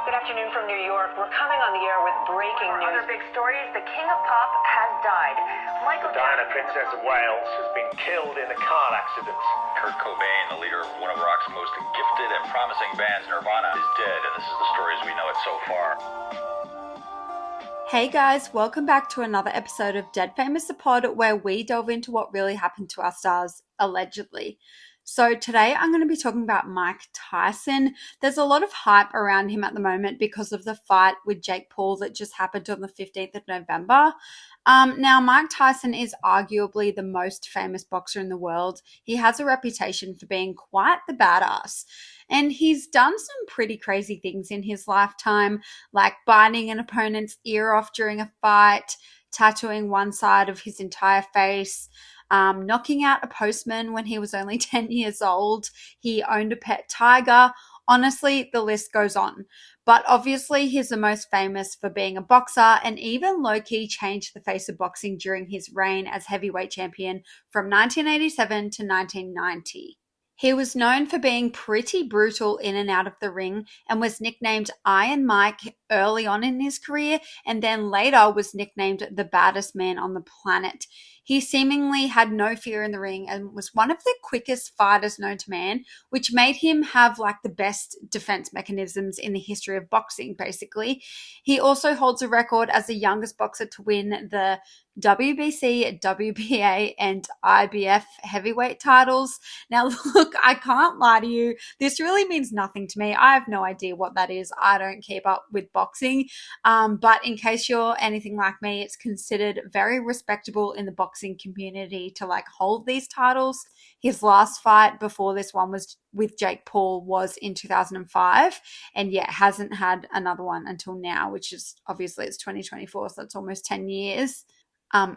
Good afternoon from New York. We're coming on the air with breaking news. Other big stories, the King of Pop has died. Diana, Princess of Wales, has been killed in a car accident. Kurt Cobain, the leader of one of rock's most gifted and promising bands, Nirvana, is dead, and this is the story as we know it so far. Hey guys, welcome back to another episode of Dead Famous the Pod, where we delve into what really happened to our stars, allegedly. So today I'm going to be talking about Mike Tyson. There's a lot of hype around him at the moment because of the fight with Jake Paul that just happened on the 15th of November. Now, Mike Tyson is arguably the most famous boxer in the world. He has a reputation for being quite the badass. And he's done some pretty crazy things in his lifetime, like biting an opponent's ear off during a fight, tattooing one side of his entire face, knocking out a postman when he was only 10 years old. He owned a pet tiger. Honestly, the list goes on. But obviously, he's the most famous for being a boxer and even low-key changed the face of boxing during his reign as heavyweight champion from 1987 to 1990. He was known for being pretty brutal in and out of the ring and was nicknamed Iron Mike early on in his career, and then later was nicknamed the baddest man on the planet. He seemingly had no fear in the ring and was one of the quickest fighters known to man, which made him have like the best defense mechanisms in the history of boxing, basically. He also holds a record as the youngest boxer to win the WBC, WBA, and IBF heavyweight titles. Now, look, I can't lie to you. This really means nothing to me. I have no idea what that is. I don't keep up with boxing. But in case you're anything like me, it's considered very respectable in the boxing community to like hold these titles. His last fight before this one was with Jake Paul was in 2005, and yet hasn't had another one until now, which is obviously it's 2024, so that's almost 10 years.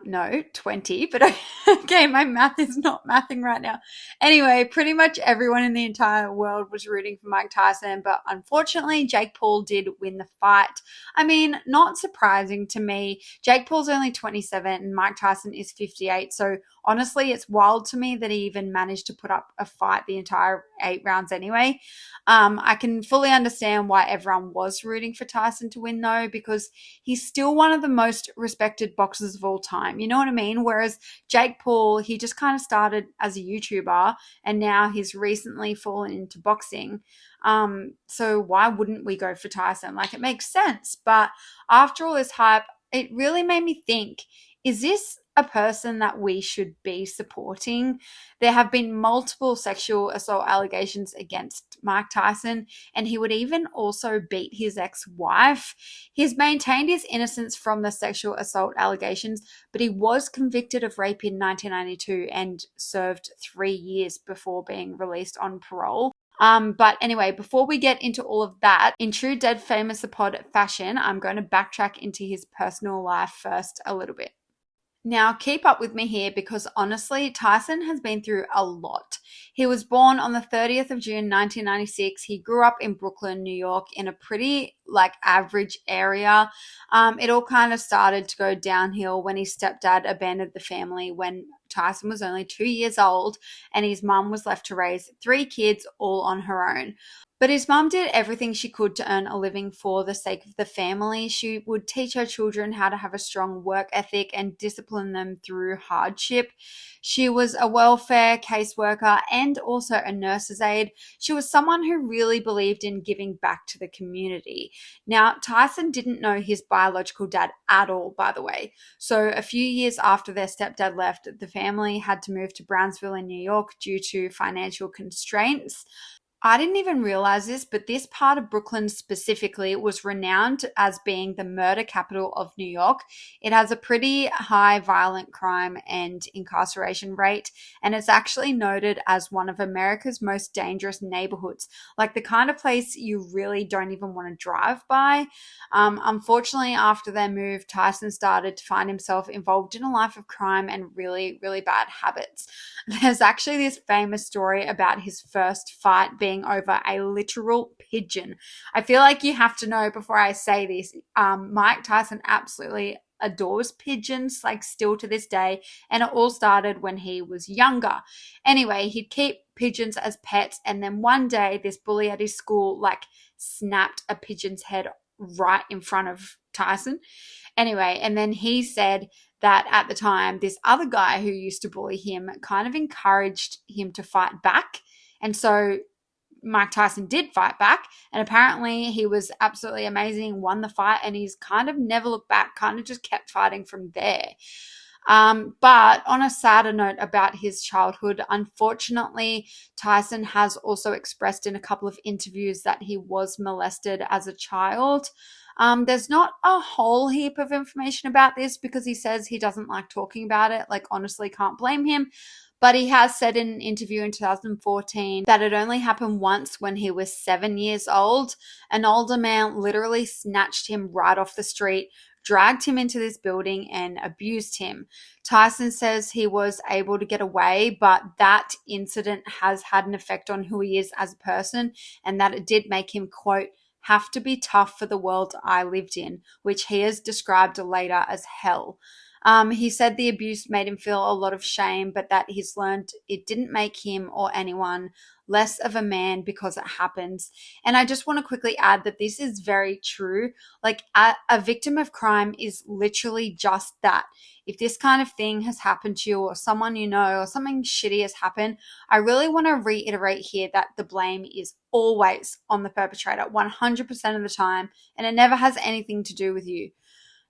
No, 20, but okay, my math is not mathing right now. Anyway, pretty much everyone in the entire world was rooting for Mike Tyson, but unfortunately, Jake Paul did win the fight. I mean, not surprising to me. Jake Paul's only 27 and Mike Tyson is 58, so honestly, it's wild to me that he even managed to put up a fight the entire 8 rounds anyway. I can fully understand why everyone was rooting for Tyson to win, though, because he's still one of the most respected boxers of all time. You know what I mean? Whereas Jake Paul, he just kind of started as a YouTuber and now he's recently fallen into boxing. So why wouldn't we go for Tyson? Like, it makes sense. But after all this hype, it really made me think, is this a person that we should be supporting? There have been multiple sexual assault allegations against Mike Tyson, and he would even also beat his ex-wife. He's maintained his innocence from the sexual assault allegations, but he was convicted of rape in 1992 and served 3 years before being released on parole. But anyway, before we get into all of that, in true Dead Famous the Pod fashion, I'm going to backtrack into his personal life first a little bit. Now, keep up with me here because honestly, Tyson has been through a lot. He was born on the 30th of June, 1996. He grew up in Brooklyn, New York, in a pretty average area. It all kind of started to go downhill when his stepdad abandoned the family when Tyson was only 2 years old, and his mum was left to raise 3 kids all on her own. But his mum did everything she could to earn a living for the sake of the family. She would teach her children how to have a strong work ethic and discipline them through hardship. She was a welfare caseworker and also a nurse's aide. She was someone who really believed in giving back to the community. Now, Tyson didn't know his biological dad at all, by the way. So a few years after their stepdad left, the family had to move to Brownsville in New York due to financial constraints. I didn't even realize this, but this part of Brooklyn specifically was renowned as being the murder capital of New York. It has a pretty high violent crime and incarceration rate, and it's actually noted as one of America's most dangerous neighborhoods, like the kind of place you really don't even want to drive by. Unfortunately, after their move, Tyson started to find himself involved in a life of crime and really, really bad habits. There's actually this famous story about his first fight being over a literal pigeon. I feel like you have to know before I say this. Mike Tyson absolutely adores pigeons, like still to this day. And it all started when he was younger. Anyway, he'd keep pigeons as pets. And then one day, this bully at his school, like, snapped a pigeon's head right in front of Tyson. Anyway, and then he said that at the time, this other guy who used to bully him kind of encouraged him to fight back. And so Mike Tyson did fight back, and apparently he was absolutely amazing, won the fight, and he's kind of never looked back, kind of just kept fighting from there. But on a sadder note about his childhood, unfortunately, Tyson has also expressed in a couple of interviews that he was molested as a child. There's not a whole heap of information about this because he says he doesn't like talking about it. Like, honestly, can't blame him. But he has said in an interview in 2014 that it only happened once when he was 7 years old. An older man literally snatched him right off the street, dragged him into this building, and abused him. Tyson says he was able to get away, but that incident has had an effect on who he is as a person, and that it did make him, quote, have to be tough for the world I lived in, which he has described later as hell. He said the abuse made him feel a lot of shame, but that he's learned it didn't make him or anyone less of a man because it happens. And I just want to quickly add that this is very true. Like, a victim of crime is literally just that. If this kind of thing has happened to you or someone you know or something shitty has happened, I really want to reiterate here that the blame is always on the perpetrator 100% of the time, and it never has anything to do with you.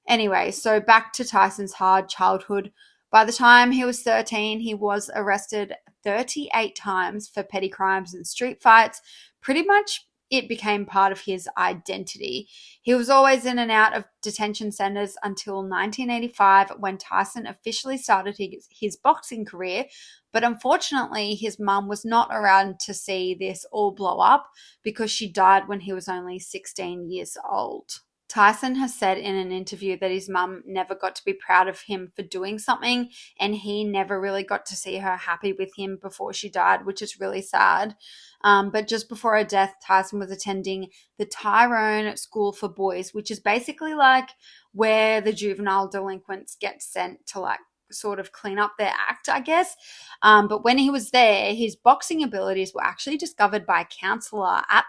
Anyway, so back to Tyson's hard childhood. By the time he was 13, he was arrested 38 times for petty crimes and street fights. Pretty much it became part of his identity. He was always in and out of detention centers until 1985 when Tyson officially started his boxing career. But unfortunately, his mum was not around to see this all blow up because she died when he was only 16 years old. Tyson has said in an interview that his mum never got to be proud of him for doing something, and he never really got to see her happy with him before she died, which is really sad. But just before her death, Tyson was attending the Tyrone School for Boys, which is basically like where the juvenile delinquents get sent to, like, sort of clean up their act, I guess. But when he was there, his boxing abilities were actually discovered by a counselor at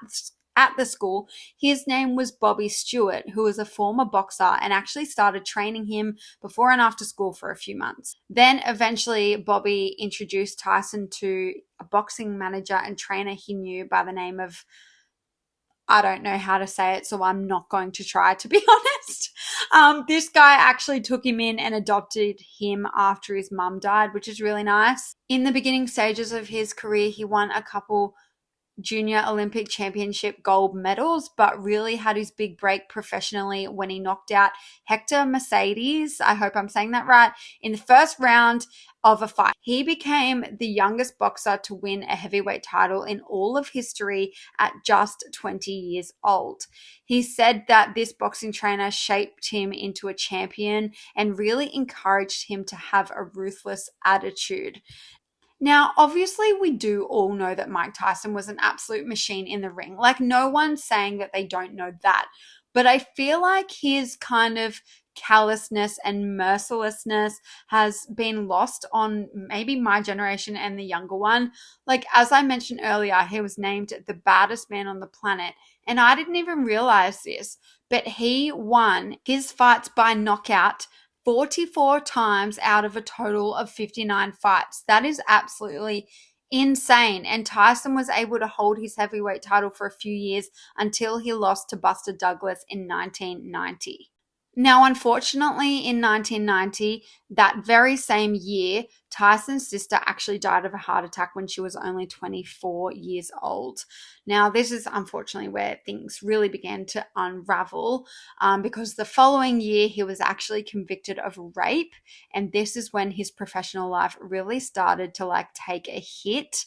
the school. His name was Bobby Stewart, who was a former boxer and actually started training him before and after school for a few months. Then eventually Bobby introduced Tyson to a boxing manager and trainer he knew by the name of, I don't know how to say it, so I'm not going to try, to be honest. This guy actually took him in and adopted him after his mum died, which is really nice. In the beginning stages of his career, he won a couple junior Olympic championship gold medals, but really had his big break professionally when he knocked out Hector Mercedes, I hope I'm saying that right, in the first round of a fight. He became the youngest boxer to win a heavyweight title in all of history at just 20 years old. He said that this boxing trainer shaped him into a champion and really encouraged him to have a ruthless attitude. Now, obviously, we do all know that Mike Tyson was an absolute machine in the ring. Like, no one's saying that they don't know that. But I feel like his kind of callousness and mercilessness has been lost on maybe my generation and the younger one. Like, as I mentioned earlier, he was named the baddest man on the planet. And I didn't even realize this, but he won his fights by knockout 44 times out of a total of 59 fights. That is absolutely insane. And Tyson was able to hold his heavyweight title for a few years until he lost to Buster Douglas in 1990. Now, unfortunately, in 1990, that very same year, Tyson's sister actually died of a heart attack when she was only 24 years old. Now, this is unfortunately where things really began to unravel because the following year, he was actually convicted of rape. And this is when his professional life really started to, like, take a hit.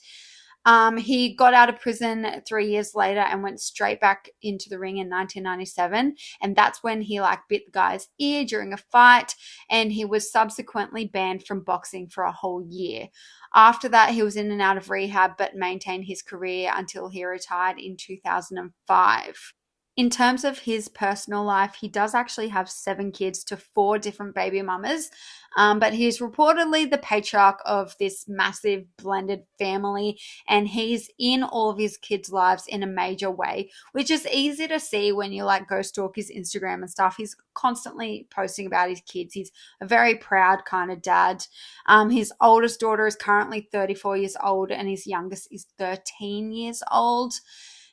He got out of prison 3 years later and went straight back into the ring in 1997. And that's when he, like, bit the guy's ear during a fight. And he was subsequently banned from boxing for a whole year. After that, he was in and out of rehab, but maintained his career until he retired in 2005. In terms of his personal life, he does actually have 7 kids to 4 different baby mamas, but he's reportedly the patriarch of this massive blended family, and he's in all of his kids' lives in a major way, which is easy to see when you like go stalk his Instagram and stuff. He's constantly posting about his kids. He's a very proud kind of dad. His oldest daughter is currently 34 years old, and his youngest is 13 years old.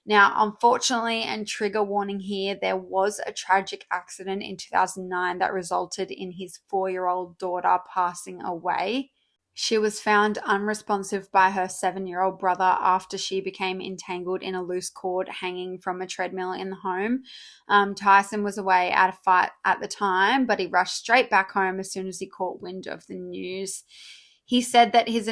Now, unfortunately, and trigger warning here, there was a tragic accident in 2009 that resulted in his 4-year-old daughter passing away. She was found unresponsive by her 7-year-old brother after she became entangled in a loose cord hanging from a treadmill in the home. Tyson was away at a fight at the time, but he rushed straight back home as soon as he caught wind of the news. He said that his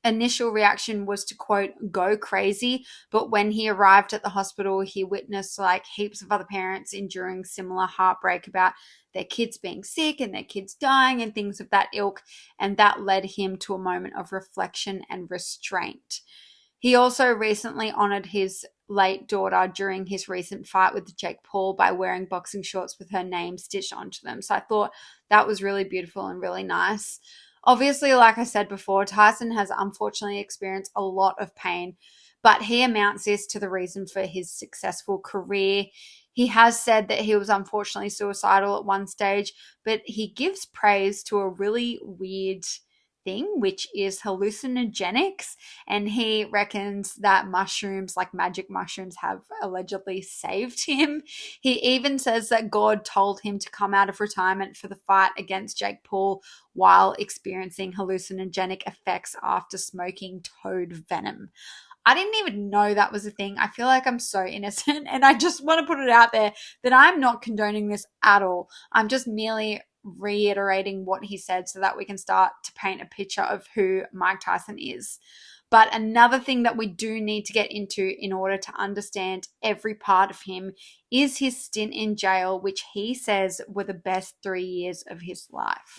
initial reaction was to, quote, go crazy, but when he arrived at the hospital, he witnessed like heaps of other parents enduring similar heartbreak about their kids being sick and their kids dying and things of that ilk, and that led him to a moment of reflection and restraint. He also recently honored his late daughter during his recent fight with Jake Paul by wearing boxing shorts with her name stitched onto them. So I thought that was really beautiful and really nice. Obviously, like I said before, Tyson has unfortunately experienced a lot of pain, but he amounts this to the reason for his successful career. He has said that he was unfortunately suicidal at one stage, but he gives praise to a really weird thing, which is hallucinogenics, and he reckons that mushrooms, like magic mushrooms, have allegedly saved him. He even says that God told him to come out of retirement for the fight against Jake Paul while experiencing hallucinogenic effects after smoking toad venom. I didn't even know that was a thing. I feel like I'm so innocent, and I just want to put it out there that I'm not condoning this at all. I'm just merely reiterating what he said so that we can start to paint a picture of who Mike Tyson is. But another thing that we do need to get into in order to understand every part of him is his stint in jail, which he says were the best 3 years of his life.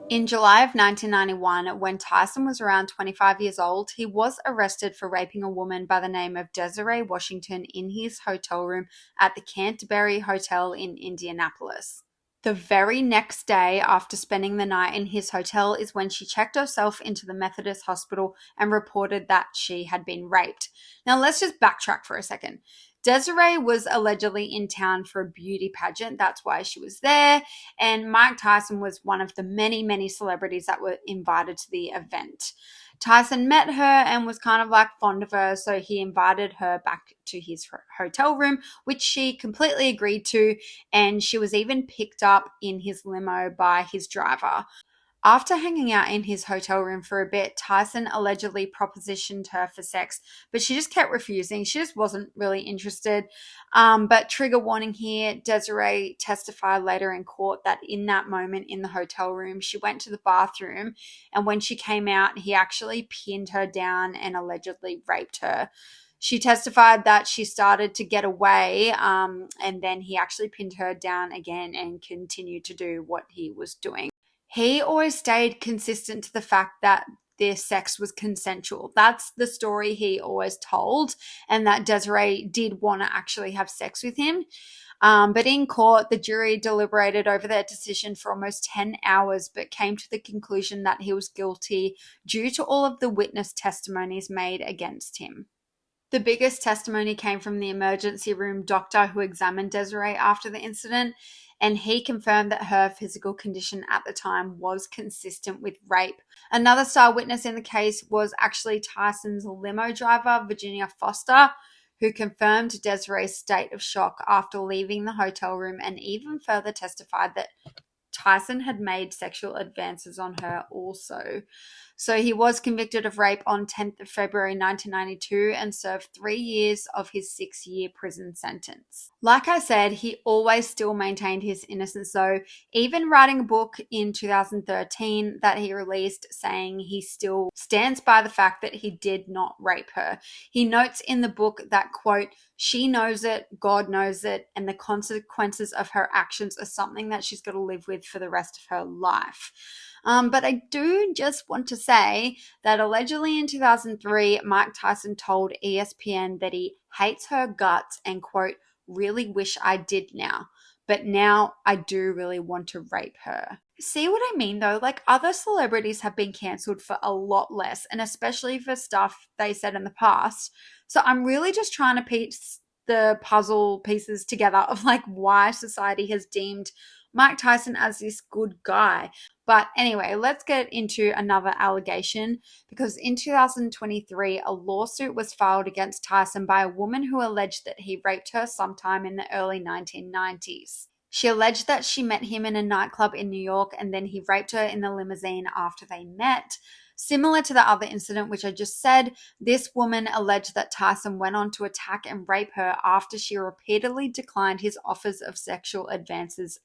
In July of 1991, when Tyson was around 25 years old, he was arrested for raping a woman by the name of Desiree Washington in his hotel room at the Canterbury Hotel in Indianapolis. The very next day after spending the night in his hotel is when she checked herself into the Methodist hospital and reported that she had been raped. Now let's just backtrack for a second. Desiree was allegedly in town for a beauty pageant. That's why she was there. And Mike Tyson was one of the many, many celebrities that were invited to the event. Tyson met her and was kind of like fond of her, so he invited her back to his hotel room, which she completely agreed to, and she was even picked up in his limo by his driver. After hanging out in his hotel room for a bit, Tyson allegedly propositioned her for sex, but she just kept refusing. She just wasn't really interested. But trigger warning here, Desiree testified later in court that in that moment in the hotel room, she went to the bathroom, and when she came out, he actually pinned her down and allegedly raped her. She testified that she started to get away, and then he actually pinned her down again and continued to do what he was doing. He always stayed consistent to the fact that their sex was consensual. That's the story he always told, and that Desiree did want to actually have sex with him. But in court, the jury deliberated over their decision for almost 10 hours, but came to the conclusion that he was guilty due to all of the witness testimonies made against him. The biggest testimony came from the emergency room doctor who examined Desiree after the incident, and he confirmed that her physical condition at the time was consistent with rape. Another star witness in the case was actually Tyson's limo driver, Virginia Foster, who confirmed Desiree's state of shock after leaving the hotel room, and even further testified that Tyson had made sexual advances on her also. So he was convicted of rape on 10th of February 1992 and served 3 years of his 6-year prison sentence. Like I said, he always still maintained his innocence though, even writing a book in 2013 that he released saying he still stands by the fact that he did not rape her. He notes in the book that, quote, she knows it, God knows it, and the consequences of her actions are something that she's got to live with for the rest of her life. But I do just want to say that allegedly in 2003, Mike Tyson told ESPN that he hates her guts and, quote, really wish I did now. But now I do really want to rape her. See what I mean though? Like other celebrities have been cancelled for a lot less, and especially for stuff they said in the past. So I'm really just trying to piece the puzzle pieces together of like why society has deemed Mike Tyson as this good guy. But anyway, let's get into another allegation because in 2023, a lawsuit was filed against Tyson by a woman who alleged that he raped her sometime in the early 1990s. She alleged that she met him in a nightclub in New York and then he raped her in the limousine after they met. Similar to the other incident, which I just said, this woman alleged that Tyson went on to attack and rape her after she repeatedly declined his offers of sexual advances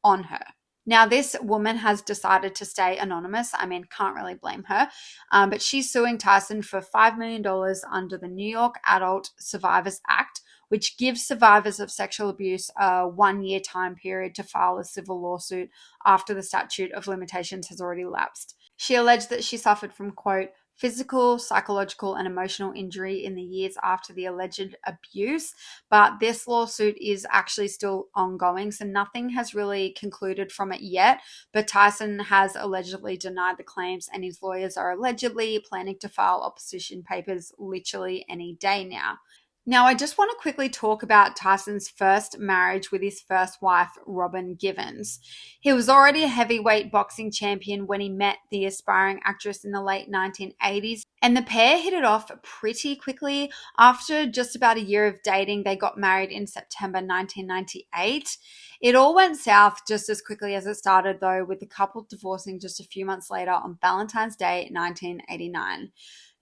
on her. Now, this woman has decided to stay anonymous. I mean, can't really blame her. But she's suing Tyson for $5 million under the New York Adult Survivors Act, which gives survivors of sexual abuse a 1-year time period to file a civil lawsuit after the statute of limitations has already lapsed. She alleged that she suffered from, quote, physical, psychological, and emotional injury in the years after the alleged abuse, but this lawsuit is actually still ongoing, so nothing has really concluded from it yet, but Tyson has allegedly denied the claims and his lawyers are allegedly planning to file opposition papers literally any day now. Now, I just want to quickly talk about Tyson's first marriage with his first wife, Robin Givens. He was already a heavyweight boxing champion when he met the aspiring actress in the late 1980s, and the pair hit it off pretty quickly. After just about a year of dating, they got married in September 1998. It all went south just as quickly as it started, though, with the couple divorcing just a few months later on Valentine's Day, 1989.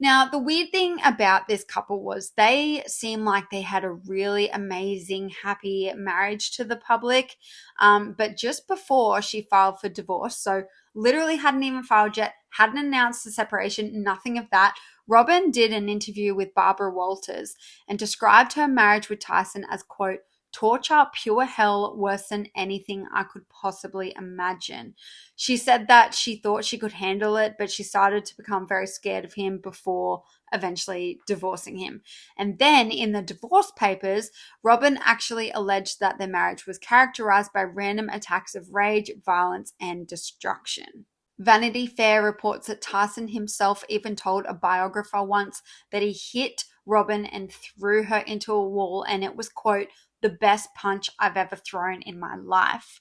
Now, the weird thing about this couple was they seemed like they had a really amazing, happy marriage to the public. But just before she filed for divorce, so literally hadn't even filed yet, hadn't announced the separation, nothing of that, Robin did an interview with Barbara Walters and described her marriage with Tyson as, quote, torture, pure hell, worse than anything I could possibly imagine. She said that she thought she could handle it, but she started to become very scared of him before eventually divorcing him. And then in the divorce papers, Robin actually alleged that their marriage was characterized by random attacks of rage, violence, and destruction. Vanity Fair reports that Tyson himself even told a biographer once that he hit Robin and threw her into a wall, and it was, quote, the best punch I've ever thrown in my life.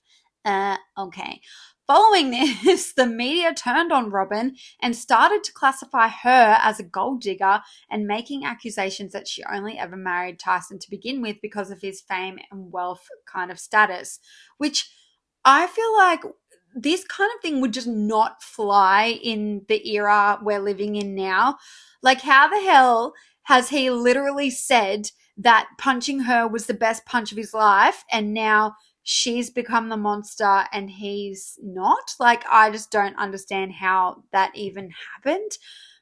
Okay. Following this, the media turned on Robin and started to classify her as a gold digger and making accusations that she only ever married Tyson to begin with because of his fame and wealth kind of status, which I feel like this kind of thing would just not fly in the era we're living in now. Like, how the hell has he literally said that punching her was the best punch of his life and now she's become the monster and he's not? Like, I just don't understand how that even happened.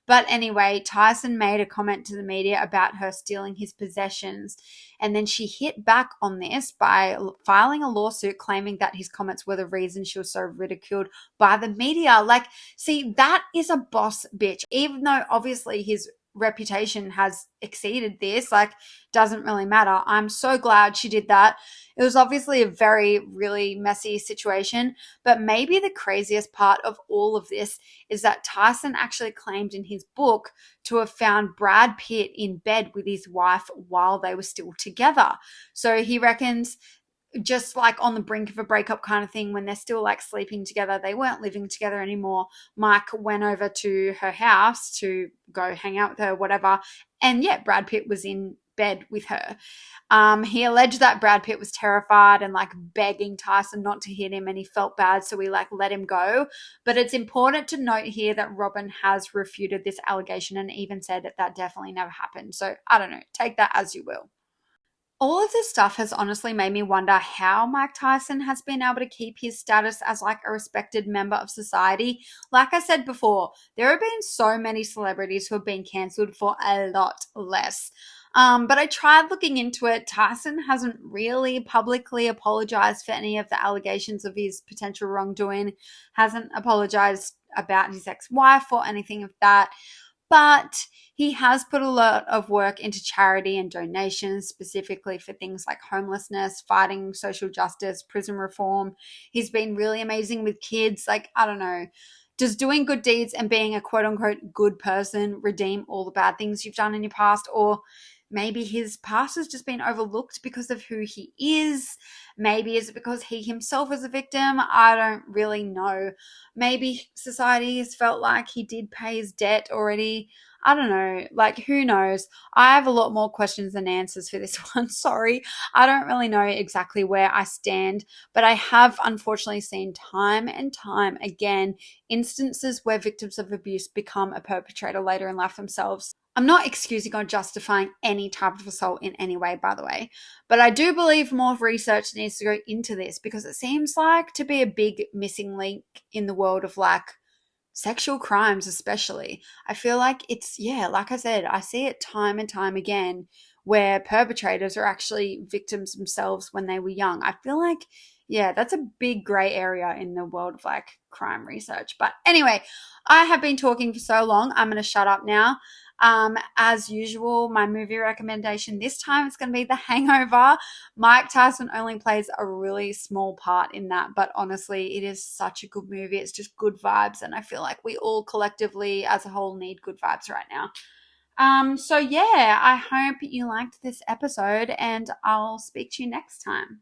But anyway, Tyson made a comment to the media about her stealing his possessions, and then she hit back on this by filing a lawsuit claiming that his comments were the reason she was so ridiculed by the media. Like, see, that is a boss bitch. Even though obviously his reputation has exceeded this, like, doesn't really matter. I'm so glad she did that. It was obviously a very, really messy situation, but maybe the craziest part of all of this is that Tyson actually claimed in his book to have found Brad Pitt in bed with his wife while they were still together. So he reckons, just like on the brink of a breakup kind of thing, when they're still like sleeping together, they weren't living together anymore, Mike went over to her house to go hang out with her, whatever, and yeah, Brad Pitt was in bed with her. He alleged that Brad Pitt was terrified and like begging Tyson not to hit him, and he felt bad, so he like let him go. But it's important to note here that Robin has refuted this allegation and even said that definitely never happened. So I don't know, take that as you will. All of this stuff has honestly made me wonder how Mike Tyson has been able to keep his status as like a respected member of society. Like I said before, there have been so many celebrities who have been cancelled for a lot less. But I tried looking into it. Tyson hasn't really publicly apologized for any of the allegations of his potential wrongdoing, hasn't apologized about his ex wife or anything of that. But he has put a lot of work into charity and donations, specifically for things like homelessness, fighting social justice, prison reform. He's been really amazing with kids. Like, I don't know, does doing good deeds and being a quote unquote good person redeem all the bad things you've done in your past? Or maybe his past has just been overlooked because of who he is. Maybe is it because he himself is a victim? I don't really know. Maybe society has felt like he did pay his debt already. I don't know. Like, who knows? I have a lot more questions than answers for this one. Sorry. I don't really know exactly where I stand, but I have unfortunately seen time and time again instances where victims of abuse become a perpetrator later in life themselves. I'm not excusing or justifying any type of assault in any way, by the way, but I do believe more research needs to go into this because it seems like to be a big missing link in the world of like sexual crimes, especially. I feel like it's, yeah, like I said, I see it time and time again where perpetrators are actually victims themselves when they were young. I feel like, yeah, that's a big gray area in the world of like crime research. But anyway, I have been talking for so long. I'm going to shut up now. As usual, my movie recommendation this time is going to be The Hangover. Mike Tyson only plays a really small part in that, but honestly, it is such a good movie. It's just good vibes, and I feel like we all collectively as a whole need good vibes right now. So yeah, I hope you liked this episode, and I'll speak to you next time.